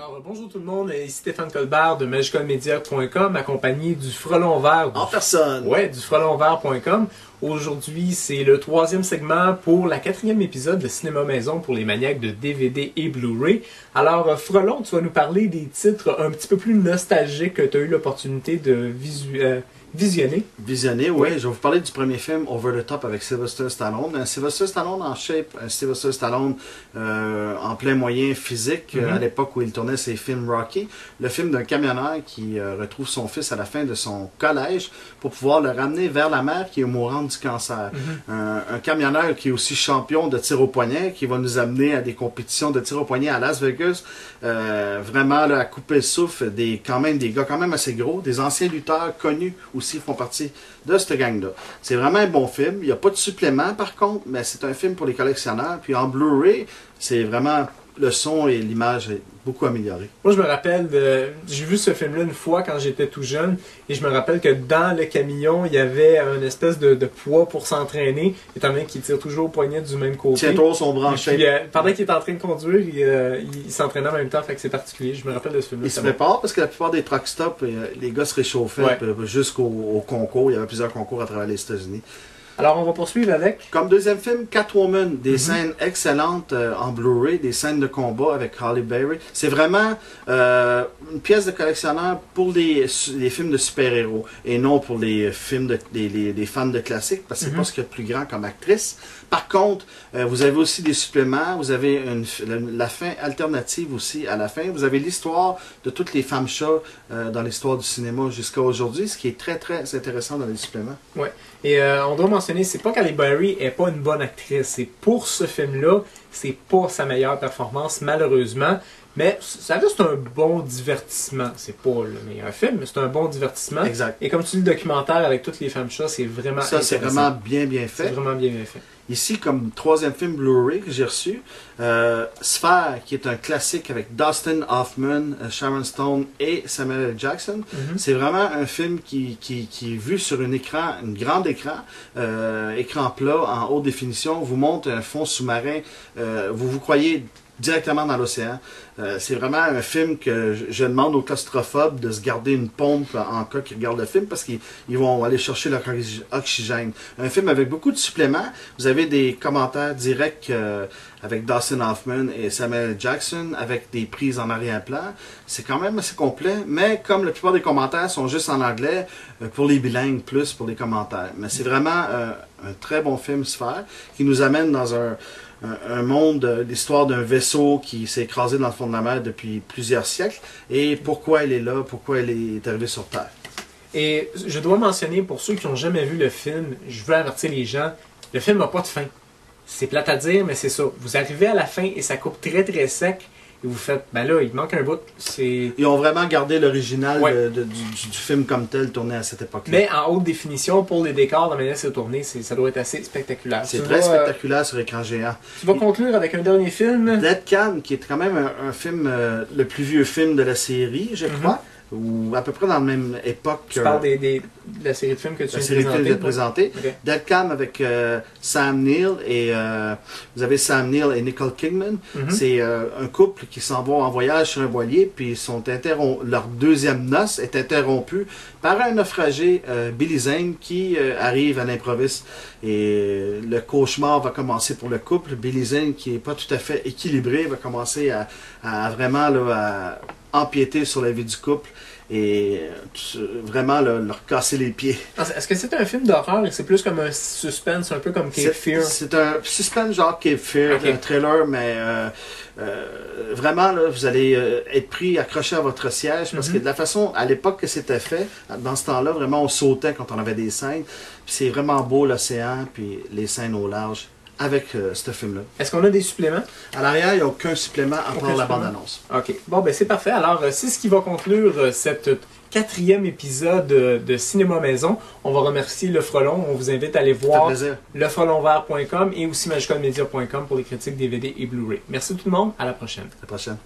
Alors, bonjour tout le monde, ici Stéphane Colbert de magicalmedia.com, accompagné du Frelon Vert. En personne! Ouais, du frelonvert.com. Aujourd'hui, c'est le 3e segment pour la 4e épisode de Cinéma Maison pour les maniaques de DVD et Blu-ray. Alors, Frelon, tu vas nous parler des titres un petit peu plus nostalgiques que tu as eu l'opportunité de visionner. Visionner, oui. Je vais vous parler du premier film, Over the Top, avec Sylvester Stallone. Un Sylvester Stallone en shape, un Sylvester Stallone en plein moyen physique à l'époque où il tournait ses films Rocky. Le film d'un camionneur qui retrouve son fils à la fin de son collège pour pouvoir le ramener vers la mère qui est mourante du cancer. Un camionneur qui est aussi champion de tir au poignet, qui va nous amener à des compétitions de tir au poignet à Las Vegas. Vraiment là, à couper le souffle, des gars quand même assez gros, des anciens lutteurs connus aussi font partie de cette gang-là. C'est vraiment un bon film. Il n'y a pas de supplément par contre, mais c'est un film pour les collectionneurs. Puis en Blu-ray, c'est vraiment le son et l'image est beaucoup amélioré. Moi, je me rappelle, j'ai vu ce film-là une fois quand j'étais tout jeune, et je me rappelle que dans le camion, il y avait une espèce de poids pour s'entraîner, étant donné qu'il tire toujours au poignet du même côté. Tiens, toi, son branché. Puis, pendant qu'il est en train de conduire, il s'entraînait en même temps, fait que c'est particulier. Je me rappelle de ce film-là. Il se prépare parce que la plupart des truck stops, les gars se réchauffaient jusqu'au concours. Il y avait plusieurs concours à travers les États-Unis. Alors, on va poursuivre avec... Comme deuxième film, Catwoman, des scènes excellentes en Blu-ray, des scènes de combat avec Halle Berry. C'est vraiment une pièce de collectionneur pour les films de super-héros et non pour les films des fans de classiques, parce que c'est pas ce qu'il y a de plus grand comme actrice. Par contre, vous avez aussi des suppléments, vous avez la fin alternative aussi à la fin. Vous avez l'histoire de toutes les femmes chats dans l'histoire du cinéma jusqu'à aujourd'hui, ce qui est très très intéressant dans les suppléments. Ouais. Et on doit mentionner, c'est pas qu'Halle Berry est pas une bonne actrice, c'est pour ce film-là, c'est pas sa meilleure performance malheureusement, mais ça reste un bon divertissement. C'est pas le meilleur film, mais c'est un bon divertissement. Exact. Et comme tu dis, le documentaire avec toutes les femmes chats, c'est vraiment intéressant. Ça, c'est vraiment bien fait. C'est vraiment bien fait. Ici, comme troisième film Blu-ray que j'ai reçu, Sphère, qui est un classique avec Dustin Hoffman, Sharon Stone et Samuel L. Jackson. C'est vraiment un film qui est vu sur un grand écran, écran plat en haute définition, vous montre un fond sous-marin, vous croyez directement dans l'océan. C'est vraiment un film que je demande aux claustrophobes de se garder une pompe en cas qu'ils regardent le film parce qu'ils vont aller chercher leur oxygène. Un film avec beaucoup de suppléments. Vous avez des commentaires directs avec Dustin Hoffman et Samuel L. Jackson avec des prises en arrière-plan. C'est quand même assez complet, mais comme la plupart des commentaires sont juste en anglais, pour les bilingues plus pour les commentaires. Mais c'est vraiment un très bon film Sphère qui nous amène dans un monde, l'histoire d'un vaisseau qui s'est écrasé dans le fond de la mer depuis plusieurs siècles et pourquoi elle est là, pourquoi elle est arrivée sur Terre. Et je dois mentionner, pour ceux qui n'ont jamais vu le film, je veux avertir les gens, le film n'a pas de fin. C'est plate à dire, mais c'est ça. Vous arrivez à la fin et ça coupe très très sec. Et vous faites, ben là, il manque un bout. Ils ont vraiment gardé l'original du film comme tel tourné à cette époque-là. Mais en haute définition, pour les décors, la manière dont c'est tourné, ça doit être assez spectaculaire. C'est très spectaculaire sur écran géant. Tu vas conclure avec un dernier film. Dead Can, qui est quand même un film, le plus vieux film de la série, je crois. Ou à peu près dans la même époque. Tu parles de la série de films que tu viens de présenter. Okay. Dead Can avec Sam Neill et vous avez Sam Neill et Nicole Kidman. C'est un couple qui s'en va en voyage sur un voilier puis leur deuxième noce est interrompue par un naufragé, Billy Zane, qui arrive à l'improviste. Et le cauchemar va commencer pour le couple. Billy Zane, qui n'est pas tout à fait équilibré, va commencer à vraiment à empiéter sur la vie du couple et vraiment leur casser les pieds. Est-ce que c'est un film d'horreur et c'est plus comme un suspense, un peu comme Cape Fear? C'est un suspense genre Cape Fear, un thriller, mais vraiment, là, vous allez être pris, accroché à votre siège, parce que de la façon, à l'époque que c'était fait, dans ce temps-là, vraiment, on sautait quand on avait des scènes, puis c'est vraiment beau l'océan, puis les scènes au large. Avec ce film-là. Est-ce qu'on a des suppléments? À l'arrière, il n'y a aucun supplément à part la bande-annonce. OK. Bon, ben c'est parfait. Alors, c'est ce qui va conclure cette 4e épisode de Cinéma Maison. On va remercier Le Frelon. On vous invite à aller voir lefrelonvert.com et aussi magicalmedia.com pour les critiques DVD et Blu-ray. Merci tout le monde. À la prochaine. À la prochaine.